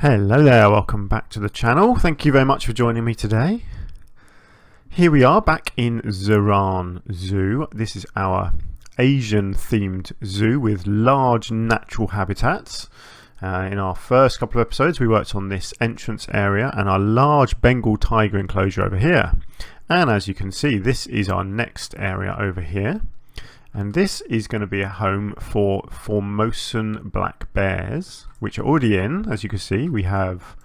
Hello there, welcome back to the channel. Thank you very much for joining me today. Here we are back in Ziran Zoo. This is our Asian themed zoo with large natural habitats. In our first couple of episodes we worked on this entrance area and our large Bengal tiger enclosure over here. And as you can see, this is our next area over here. And this is going to be a home for Formosan black bears, which are already in. As you can see, we have,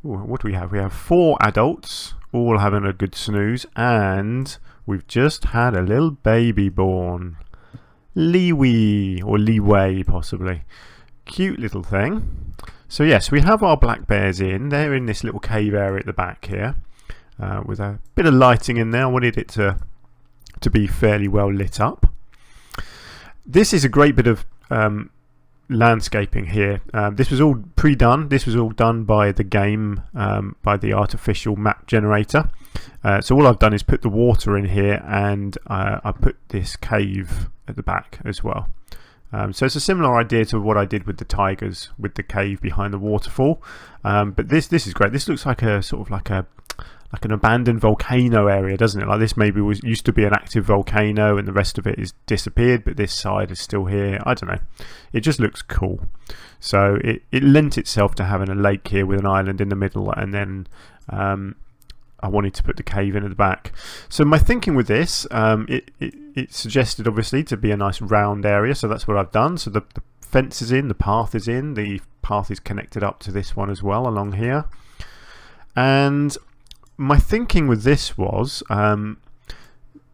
what do we have? We have 4 adults, all having a good snooze, and we've just had a little baby born. Liwi, or Liwei possibly. Cute little thing. So yes, we have our black bears in. They're in this little cave area at the back here, with a bit of lighting in there. I wanted it to be fairly well lit up. This is a great bit of landscaping here. This was all pre-done. This was all done by the game, by the artificial map generator. So all I've done is put the water in here, and I put this cave at the back as well. So it's a similar idea to what I did with the tigers, with the cave behind the waterfall. But this is great. This looks like a sort of like an abandoned volcano area, doesn't it? Like this maybe used to be an active volcano and the rest of it is disappeared, but this side is still here. I don't know. It just looks cool. So it lent itself to having a lake here with an island in the middle, and then I wanted to put the cave in at the back. So my thinking with this, it suggested obviously to be a nice round area, so that's what I've done. So the fence is in, the path is in, the path is connected up to this one as well along here. And my thinking with this was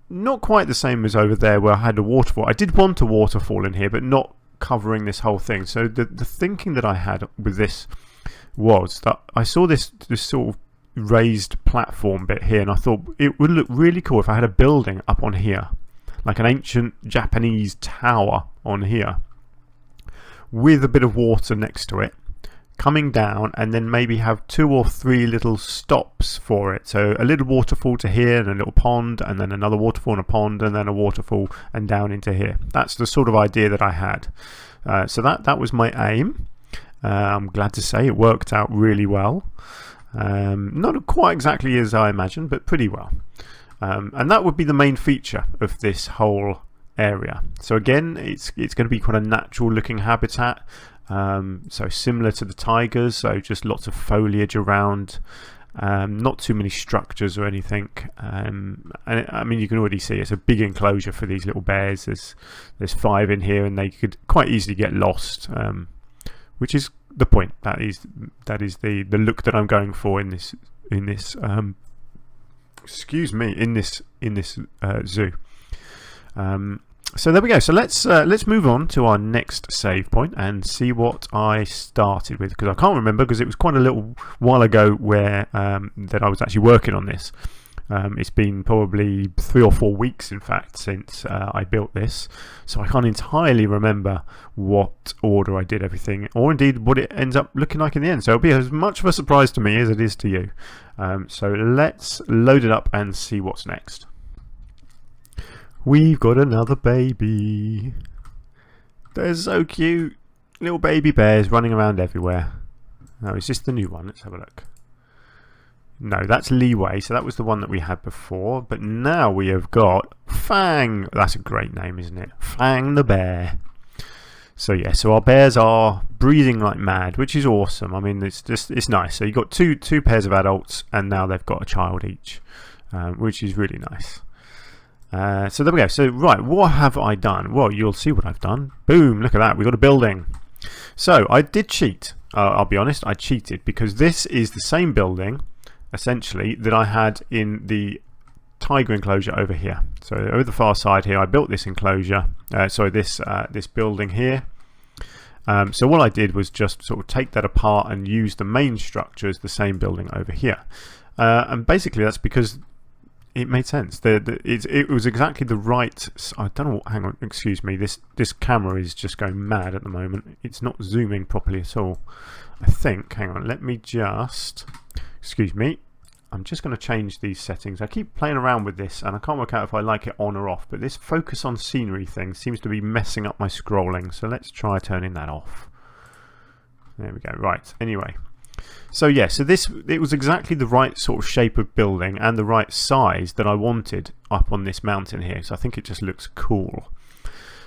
not quite the same as over there where I had a waterfall. I did want a waterfall in here, but not covering this whole thing. So the thinking that I had with this was that I saw this sort of raised platform bit here, and I thought it would look really cool if I had a building up on here, like an ancient Japanese tower on here, with a bit of water next to it, coming down, and then maybe have 2 or 3 little stops for it. So a little waterfall to here, and a little pond, and then another waterfall and a pond, and then a waterfall and down into here. That's the sort of idea that I had. So that was my aim. I'm glad to say it worked out really well. Not quite exactly as I imagined, but pretty well. And that would be the main feature of this whole area. So again, it's going to be quite a natural looking habitat. So similar to the tigers, so just lots of foliage around, not too many structures or anything. And I mean, you can already see it's a big enclosure for these little bears. There's 5 in here, and they could quite easily get lost, which is the point. That is the look that I'm going for in this excuse me, in this zoo. So there we go. So let's move on to our next save point and see what I started with, because I can't remember, because it was quite a little while ago where that I was actually working on this. It's been probably 3 or 4 weeks, in fact, since I built this, so I can't entirely remember what order I did everything, or indeed what it ends up looking like in the end. So it'll be as much of a surprise to me as it is to you. So let's load it up and see what's next. We've got another baby. They're so cute. Little baby bears running around everywhere. No, is this the new one? Let's have a look. No, that's Liwei, so that was the one that we had before. But now we have got Fang. That's a great name, isn't it? Fang the bear. So yeah, so our bears are breeding like mad, which is awesome. I mean, it's nice. So you've got two pairs of adults, and now they've got a child each, which is really nice. So there we go. So right, what have I done? Well, you'll see what I've done. Boom, look at that. We've got a building. So I did cheat. I'll be honest, I cheated, because this is the same building, essentially, that I had in the tiger enclosure over here. So over the far side here, I built this enclosure, this building here. So what I did was just sort of take that apart and use the main structure as the same building over here. And basically that's because it made sense. It was exactly the right. I don't know. Hang on. Excuse me. This camera is just going mad at the moment. It's not zooming properly at all, I think. Hang on. Let me just. Excuse me. I'm just going to change these settings. I keep playing around with this, and I can't work out if I like it on or off. But this focus on scenery thing seems to be messing up my scrolling. So let's try turning that off. There we go. Right. Anyway. So yeah, so it was exactly the right sort of shape of building and the right size that I wanted up on this mountain here. So I think it just looks cool.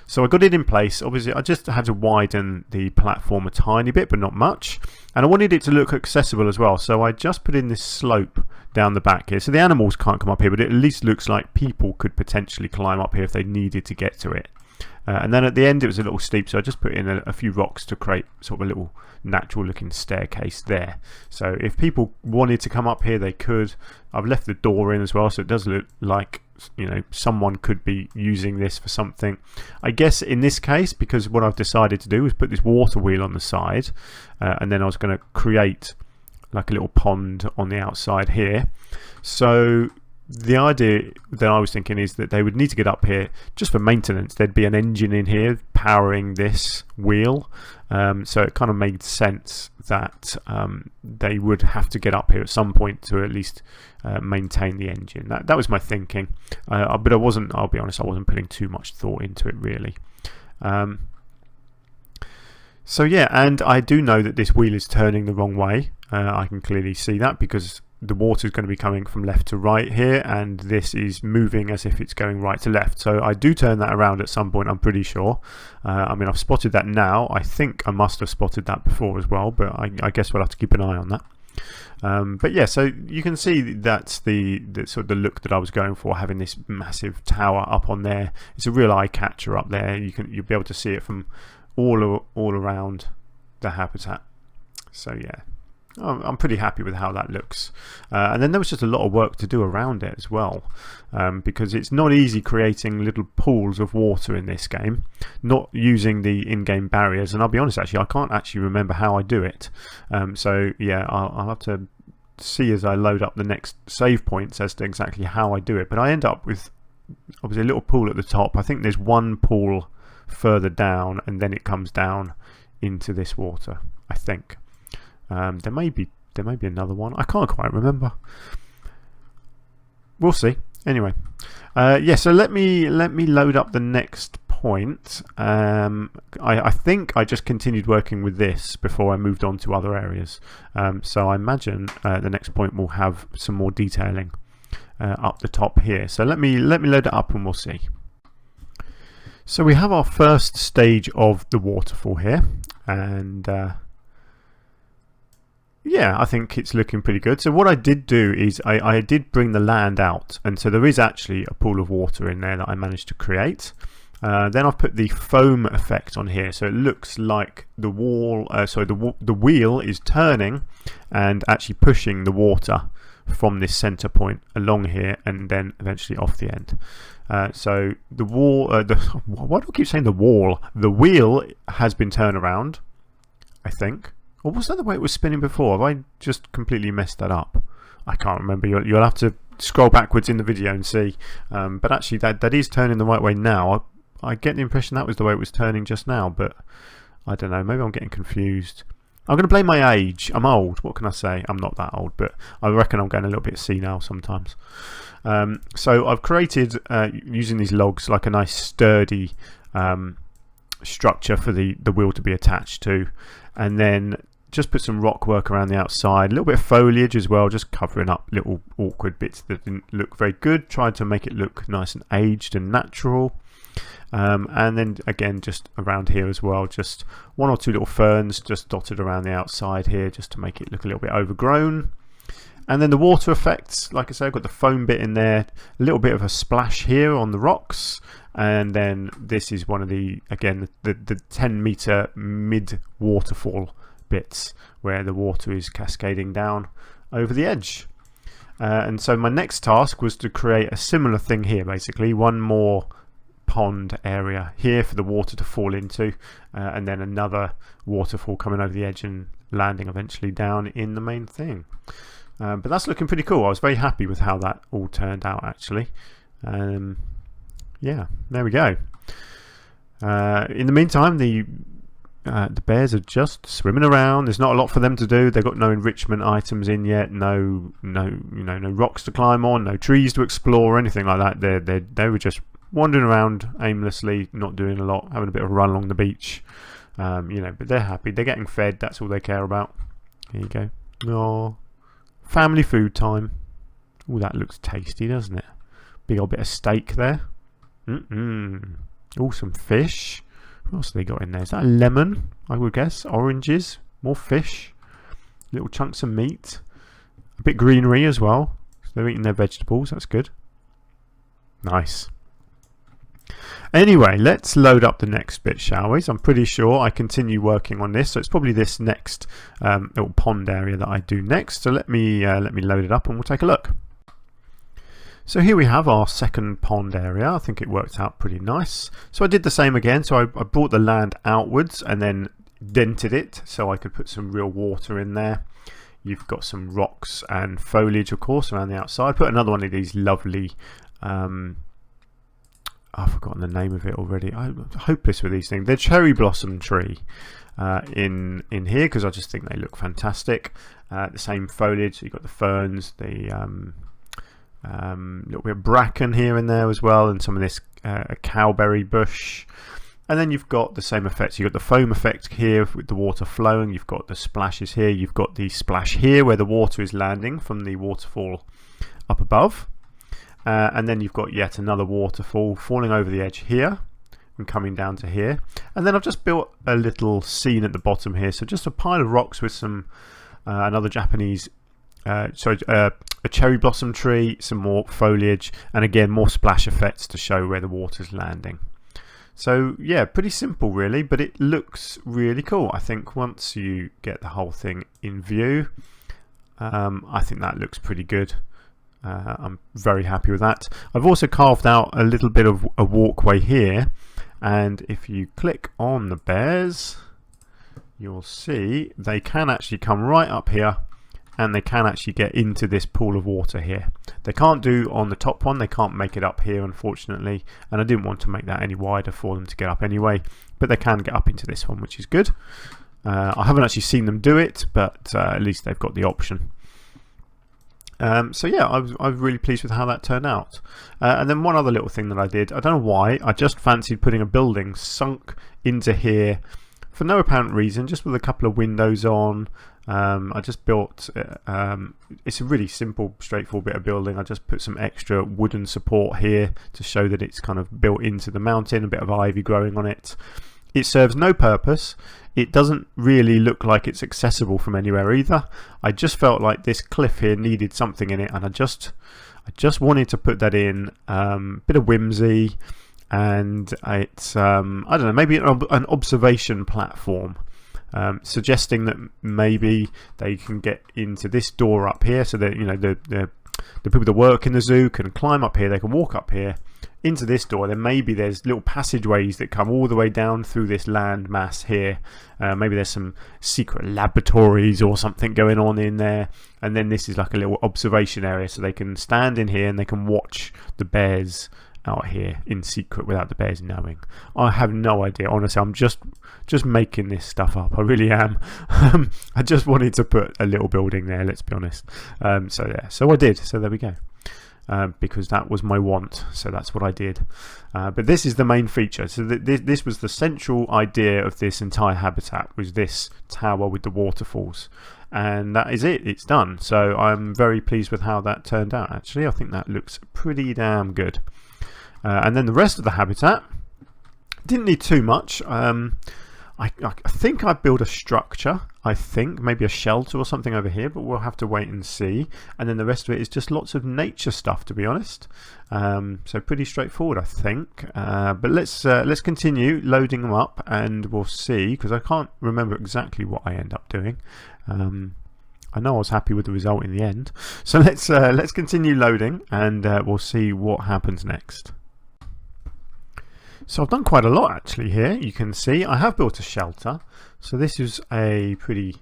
So I got it in place. Obviously I just had to widen the platform a tiny bit, but not much. And I wanted it to look accessible as well. So I just put in this slope down the back here. So the animals can't come up here, but it at least looks like people could potentially climb up here if they needed to get to it. And then at the end it was a little steep, so I just put in a few rocks to create sort of a little natural looking staircase there. So if people wanted to come up here, they could. I've left the door in as well, so it does look like, you know, someone could be using this for something. I guess in this case, because what I've decided to do is put this water wheel on the side, and then I was going to create like a little pond on the outside here. So the idea that I was thinking is that they would need to get up here just for maintenance. There'd be an engine in here powering this wheel, so it kind of made sense that they would have to get up here at some point to at least maintain the engine. That was my thinking, but I wasn't, I'll be honest, I wasn't putting too much thought into it really. So yeah, and I do know that this wheel is turning the wrong way. I can clearly see that because the water is going to be coming from left to right here, and this is moving as if it's going right to left. So I do turn that around at some point, I'm pretty sure. I mean, I've spotted that now. I think I must have spotted that before as well, but I guess we'll have to keep an eye on that. But yeah, so you can see that's the sort of the look that I was going for, having this massive tower up on there. It's a real eye catcher up there. You'll be able to see it from all around the habitat. So yeah, I'm pretty happy with how that looks. And then there was just a lot of work to do around it as well, because it's not easy creating little pools of water in this game, not using the in-game barriers. And I'll be honest, actually I can't actually remember how I do it. So yeah, I'll have to see as I load up the next save points as to exactly how I do it. But I end up with obviously a little pool at the top. I think there's one pool further down, and then it comes down into this water, I think. There may be another one. I can't quite remember. We'll see. Anyway, yeah. So let me load up the next point. I think I just continued working with this before I moved on to other areas. So I imagine the next point will have some more detailing up the top here. So let me load it up and we'll see. So we have our first stage of the waterfall here, and yeah, I think it's looking pretty good. So what I did do is I did bring the land out, and so there is actually a pool of water in there that I managed to create. Then I've put the foam effect on here, so it looks like the the wheel is turning and actually pushing the water from this center point along here and then eventually off the end. So the wall, why do I keep saying the wall? The wheel has been turned around, I think. Or was that the way it was spinning before? Have I just completely messed that up? I can't remember. You'll have to scroll backwards in the video and see. But actually that is turning the right way now. I get the impression that was the way it was turning just now, but I don't know. Maybe I'm getting confused. I'm going to blame my age. I'm old. What can I say? I'm not that old, but I reckon I'm going a little bit senile sometimes. So I've created, using these logs, like a nice sturdy structure for the wheel to be attached to. And then just put some rock work around the outside, a little bit of foliage as well, just covering up little awkward bits that didn't look very good, trying to make it look nice and aged and natural. And then again, just around here as well, just one or two little ferns just dotted around the outside here, just to make it look a little bit overgrown. And then the water effects, like I said, I've got the foam bit in there, a little bit of a splash here on the rocks, and then this is one of the, again, the 10-meter mid waterfall bits where the water is cascading down over the edge. And so my next task was to create a similar thing here, basically one more pond area here for the water to fall into, and then another waterfall coming over the edge and landing eventually down in the main thing. But that's looking pretty cool. I was very happy with how that all turned out, actually. Yeah, there we go. In the meantime, the bears are just swimming around. There's not a lot for them to do. They've got no enrichment items in yet. No rocks to climb on. No trees to explore or anything like that. They were just wandering around aimlessly, not doing a lot, having a bit of a run along the beach. But they're happy. They're getting fed. That's all they care about. Here you go. Oh, family food time. Oh, that looks tasty, doesn't it? Big old bit of steak there. Oh, some fish. What else have they got in there? Is that a lemon, I would guess? Oranges. More fish. Little chunks of meat. A bit greenery as well. So they're eating their vegetables. That's good. Nice. Anyway, let's load up the next bit, shall we? So I'm pretty sure I continue working on this. So it's probably this next little pond area that I do next. So let me load it up and we'll take a look. So here we have our second pond area. I think it worked out pretty nice. So I did the same again. So I brought the land outwards and then dented it so I could put some real water in there. You've got some rocks and foliage, of course, around the outside. Put another one of these lovely I've forgotten the name of it already. I'm hopeless with these things. They're cherry blossom tree in here because I just think they look fantastic. The same foliage. So you've got the ferns, the little bit of bracken here and there as well, and some of this cowberry bush. And then you've got the same effects. You've got the foam effect here with the water flowing. You've got the splashes here. You've got the splash here where the water is landing from the waterfall up above. And then you've got yet another waterfall falling over the edge here and coming down to here. And then I've just built a little scene at the bottom here. So just a pile of rocks with some another Japanese, a cherry blossom tree, some more foliage, and again more splash effects to show where the water's landing. So yeah, pretty simple really, but it looks really cool. I think once you get the whole thing in view, I think that looks pretty good. I'm very happy with that. I've also carved out a little bit of a walkway here, and if you click on the bears, you'll see they can actually come right up here and they can actually get into this pool of water here. They can't do on the top one, they can't make it up here unfortunately, and I didn't want to make that any wider for them to get up anyway, but they can get up into this one, which is good. I haven't actually seen them do it, but at least they've got the option. So yeah, I was really pleased with how that turned out. And then one other little thing that I did, I don't know why, I just fancied putting a building sunk into here for no apparent reason, just with a couple of windows on. I just built, it's a really simple, straightforward bit of building. I just put some extra wooden support here to show that it's kind of built into the mountain, a bit of ivy growing on it. It serves no purpose. It doesn't really look like it's accessible from anywhere either. I just felt like this cliff here needed something in it, and I just wanted to put that in. Bit of whimsy, and it's I don't know, maybe an observation platform, suggesting that maybe they can get into this door up here, so that the people that work in the zoo can climb up here. They can walk up here into this door, then maybe there's little passageways that come all the way down through this land mass here. Maybe there's some secret laboratories or something going on in there, and then this is like a little observation area, so they can stand in here and they can watch the bears out here in secret without the bears knowing. I have no idea, honestly. I'm just making this stuff up. I really am. I just wanted to put a little building there, let's be honest. So I did. So there we go. Because that was my want, so that's what I did. But this is the main feature. So this was the central idea of this entire habitat, was this tower with the waterfalls, and that is it. It's done. So I'm very pleased with how that turned out. Actually, I think that looks pretty damn good. And then the rest of the habitat didn't need too much. I think I built a structure. I think maybe a shelter or something over here, but we'll have to wait and see. And then the rest of it is just lots of nature stuff, to be honest. So pretty straightforward, I think. But let's continue loading them up, and we'll see, because I can't remember exactly what I end up doing. I know I was happy with the result in the end. So let's continue loading, and we'll see what happens next. So I've done quite a lot actually here. You can see I have built a shelter. So this is a pretty,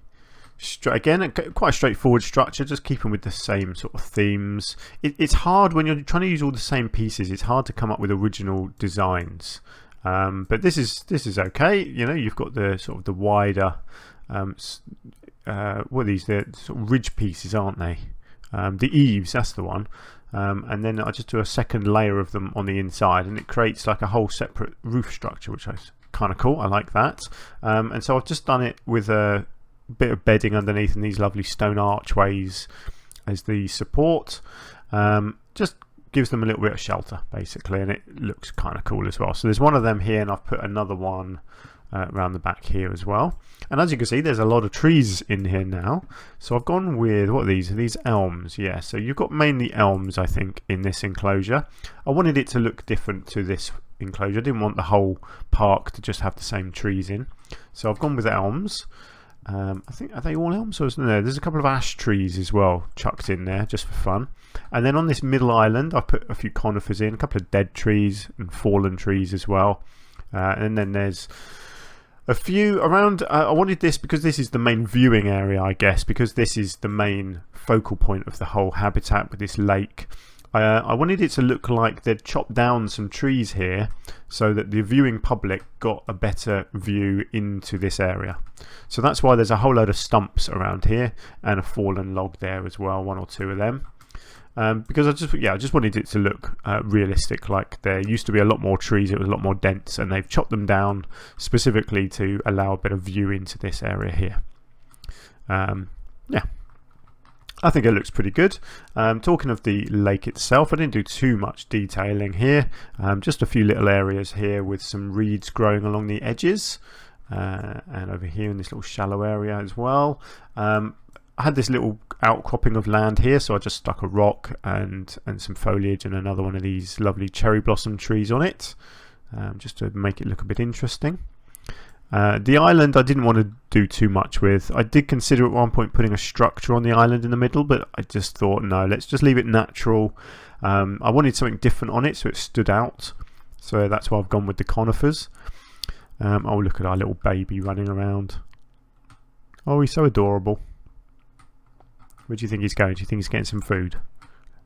again, quite a straightforward structure, just keeping with the same sort of themes. It's hard when you're trying to use all the same pieces. It's hard to come up with original designs. But this is okay. You've got the sort of the wider, what are these? They're sort of ridge pieces, aren't they? The eaves, that's the one. And then I just do a second layer of them on the inside, and it creates like a whole separate roof structure, which is kind of cool. I like that. And so I've just done it with bit of bedding underneath and these lovely stone archways as the support. Just gives them a little bit of shelter basically, and it looks kind of cool as well. So there's one of them here, and I've put another one around the back here as well. And as you can see, there's a lot of trees in here now. So I've gone with, what are these? Are these elms? Yeah, so you've got mainly elms, I think, in this enclosure. I wanted it to look different to this enclosure. I didn't want the whole park to just have the same trees in. So I've gone with elms. I think, are they all elms? Or no, there's a couple of ash trees as well chucked in there just for fun. And then on this middle island, I put a few conifers in, a couple of dead trees and fallen trees as well. And then there's a few around. I wanted this because this is the main viewing area, I guess, because this is the main focal point of the whole habitat with this lake. I wanted it to look like they'd chopped down some trees here so that the viewing public got a better view into this area. So that's why there's a whole load of stumps around here and a fallen log there as well, one or two of them. Because I just wanted it to look realistic, like there used to be a lot more trees, it was a lot more dense, and they've chopped them down specifically to allow a bit of view into this area here. Yeah, I think it looks pretty good. Talking of the lake itself, I didn't do too much detailing here, just a few little areas here with some reeds growing along the edges, and over here in this little shallow area as well. I had this little outcropping of land here, so I just stuck a rock and some foliage and another one of these lovely cherry blossom trees on it, just to make it look a bit interesting. The island I didn't want to do too much with. I did consider at one point putting a structure on the island in the middle, but I just thought no, let's just leave it natural. I wanted something different on it so it stood out, so that's why I've gone with the conifers. Oh, look at our little baby running around. Oh, he's so adorable. Where do you think he's going? Do you think he's getting some food?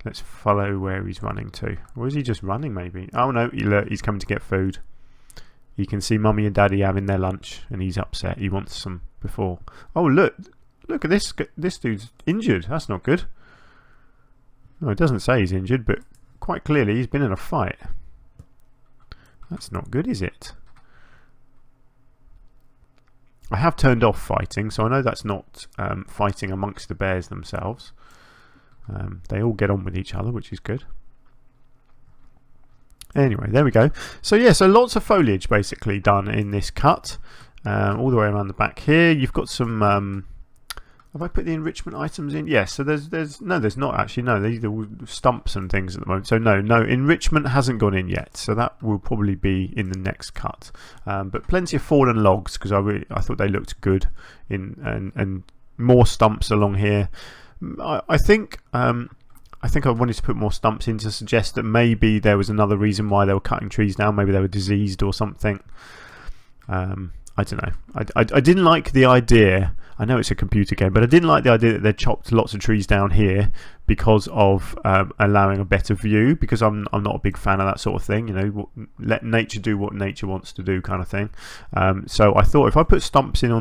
Let's follow where he's running to. Or is he just running maybe? Oh no, look, he's coming to get food. You can see Mummy and Daddy having their lunch and he's upset. He wants some before. Oh look at this. This dude's injured. That's not good. No, it doesn't say he's injured, but quite clearly he's been in a fight. That's not good, is it? I have turned off fighting, so I know that's not fighting amongst the bears themselves. They all get on with each other, which is good. Anyway, there we go. So yeah, so lots of foliage basically done in this cut, all the way around the back here. You've got some. Have I put the enrichment items in? Yes. So there's not actually. No, these are all stumps and things at the moment. So no, enrichment hasn't gone in yet. So that will probably be in the next cut. But plenty of fallen logs because I thought they looked good and more stumps along here. I think I wanted to put more stumps in to suggest that maybe there was another reason why they were cutting trees down. Maybe they were diseased or something. I don't know. I didn't like the idea. I know it's a computer game, but I didn't like the idea that they chopped lots of trees down here because of allowing a better view. Because I'm not a big fan of that sort of thing. You know, let nature do what nature wants to do, kind of thing. So I thought if I put stumps in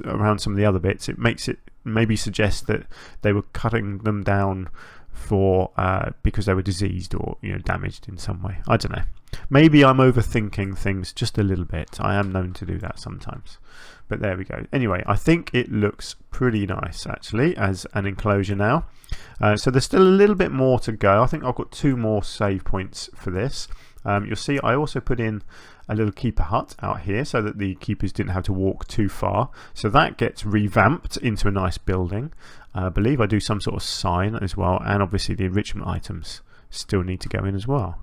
around some of the other bits, it makes it maybe suggest that they were cutting them down for because they were diseased or damaged in some way. I don't know. Maybe I'm overthinking things just a little bit. I am known to do that sometimes. But there we go. Anyway, I think it looks pretty nice actually as an enclosure now. So there's still a little bit more to go. I think I've got 2 more save points for this. You'll see I also put in a little keeper hut out here so that the keepers didn't have to walk too far. So that gets revamped into a nice building. I believe I do some sort of sign as well, and obviously the enrichment items still need to go in as well.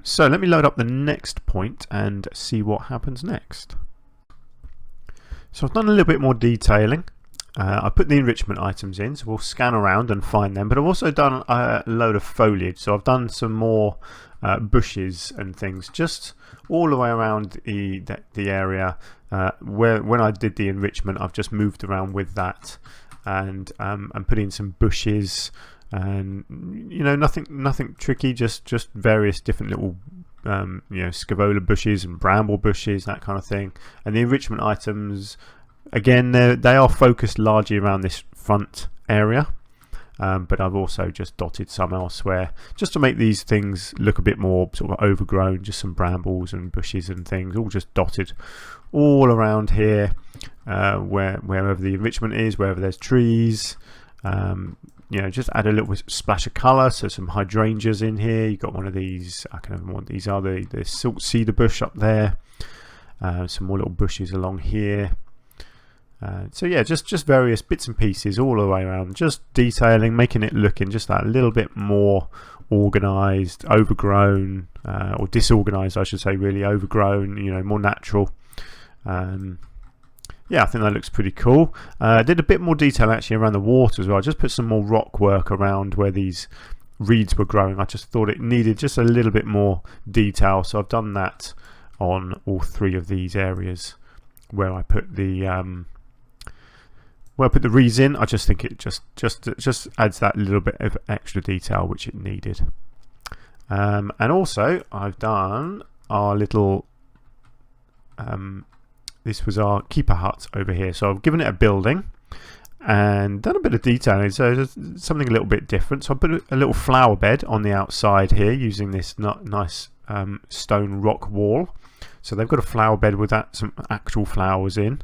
So let me load up the next point and see what happens next. So I've done a little bit more detailing. I put the enrichment items in, so we'll scan around and find them, but I've also done a load of foliage. So I've done some more bushes and things just all the way around the area. When I did the enrichment, I've just moved around with that and put in some bushes and nothing tricky, just various different little scavola bushes and bramble bushes, that kind of thing. And the enrichment items, again, they are focused largely around this front area, but I've also just dotted some elsewhere just to make these things look a bit more sort of overgrown. Just some brambles and bushes and things all just dotted all around here. wherever the enrichment is, wherever there's trees. You know, just add a little splash of colour. So some hydrangeas in here. You've got one of these. I can't remember what these are. The salt cedar bush up there. Some more little bushes along here. So yeah, just various bits and pieces all the way around. Just detailing, making it looking just that little bit more organised, overgrown, or disorganised, I should say. Really overgrown. You know, more natural. Yeah, I think that looks pretty cool. Did a bit more detail actually around the water as well. I just put some more rock work around where these reeds were growing. I just thought it needed just a little bit more detail, so I've done that on all three of these areas where I put the reeds in. I just think it just adds that little bit of extra detail which it needed. And also I've done our little this was our keeper hut over here. So I've given it a building and done a bit of detailing, so there's something a little bit different. So I put a little flower bed on the outside here using this nice stone rock wall. So they've got a flower bed with some actual flowers in,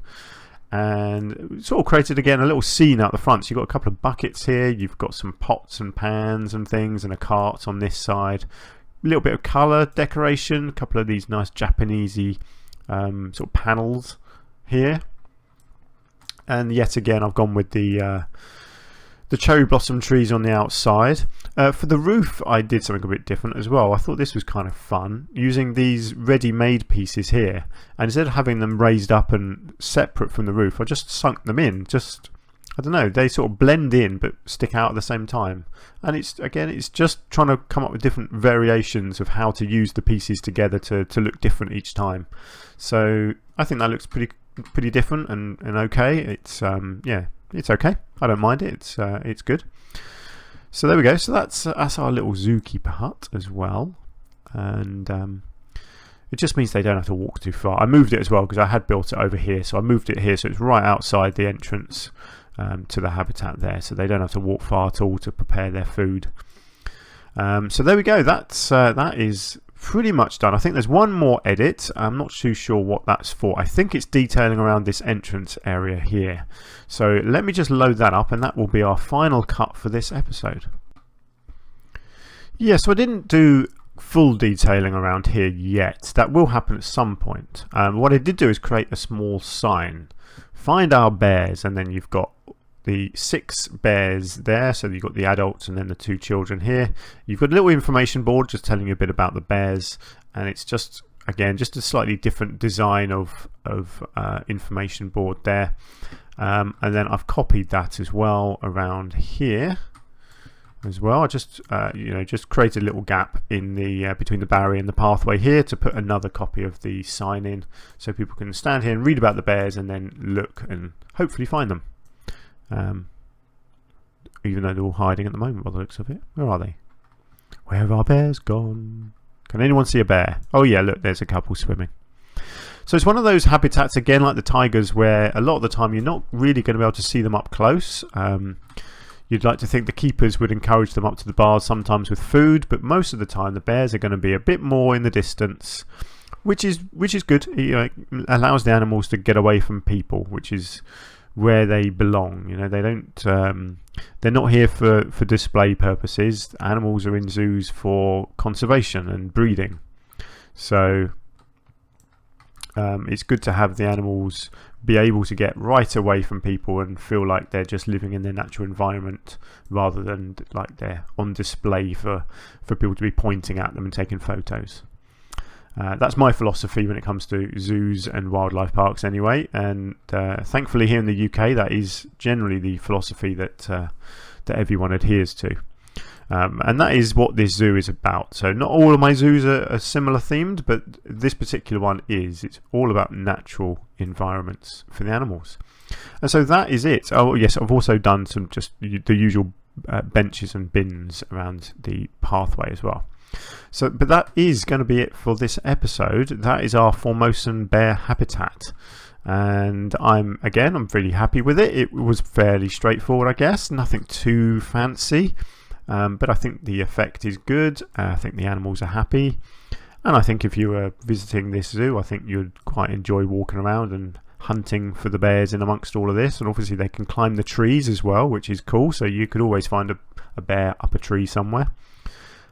and sort of created again a little scene out the front. So you've got a couple of buckets here, you've got some pots and pans and things, and a cart on this side. A little bit of colour decoration, a couple of these nice Japanesey sort of panels here, and yet again I've gone with the cherry blossom trees on the outside. For the roof I did something a bit different as well. I thought this was kind of fun, using these ready-made pieces here, and instead of having them raised up and separate from the roof, I just sunk them in. Just, I don't know, they sort of blend in but stick out at the same time. And it's just trying to come up with different variations of how to use the pieces together to look different each time. So I think that looks pretty different and okay. It's yeah, it's okay. I don't mind it. It's good. So there we go. So that's our little zookeeper hut as well, and it just means they don't have to walk too far. I moved it as well because I had built it over here, so I moved it here so it's right outside the entrance to the habitat there, so they don't have to walk far at all to prepare their food. So there we go. That is pretty much done. I think there's one more edit. I'm not too sure what that's for. I think it's detailing around this entrance area here. So let me just load that up, and that will be our final cut for this episode. Yeah, so I didn't do full detailing around here yet. That will happen at some point. What I did do is create a small sign. Find our bears, and then you've got the 6 bears there, so you've got the adults and then the 2 children here. You've got a little information board just telling you a bit about the bears, and it's just, again, just a slightly different design of information board there. And then I've copied that as well around here as well. I just just created a little gap in the between the barrier and the pathway here to put another copy of the sign in, so people can stand here and read about the bears and then look and hopefully find them. Even though they're all hiding at the moment by the looks of it. Where are they? Where have our bears gone? Can anyone see a bear? Oh yeah, look, there's a couple swimming. So it's one of those habitats, again, like the tigers, where a lot of the time you're not really going to be able to see them up close. You'd like to think the keepers would encourage them up to the bars sometimes with food, but most of the time the bears are going to be a bit more in the distance, which is good. It allows the animals to get away from people, which is where they belong. They don't they're not here for display purposes. Animals are in zoos for conservation and breeding, so it's good to have the animals be able to get right away from people and feel like they're just living in their natural environment, rather than like they're on display for people to be pointing at them and taking photos. That's my philosophy when it comes to zoos and wildlife parks anyway, and thankfully here in the UK that is generally the philosophy that everyone adheres to, and that is what this zoo is about. So not all of my zoos are similar themed, but this particular one is. It's all about natural environments for the animals, and so that is it. Oh yes, I've also done some just the usual benches and bins around the pathway as well. So, but that is going to be it for this episode. That is our Formosan bear habitat, and I'm really happy with it. It was fairly straightforward, I guess, nothing too fancy, but I think the effect is good. I think the animals are happy, and I think if you were visiting this zoo, I think you'd quite enjoy walking around and hunting for the bears in amongst all of this. And obviously they can climb the trees as well, which is cool, so you could always find a bear up a tree somewhere.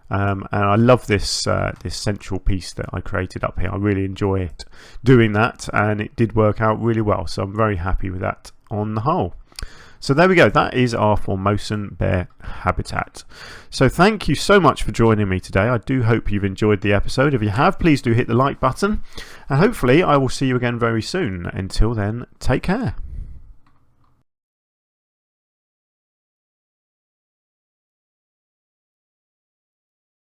And I love this this central piece that I created up here. I really enjoy it doing that, and it did work out really well, so I'm very happy with that on the whole. So there we go, that is our Formosan bear habitat. So thank you so much for joining me today. I do hope you've enjoyed the episode. If you have, please do hit the like button, and hopefully I will see you again very soon. Until then, take care.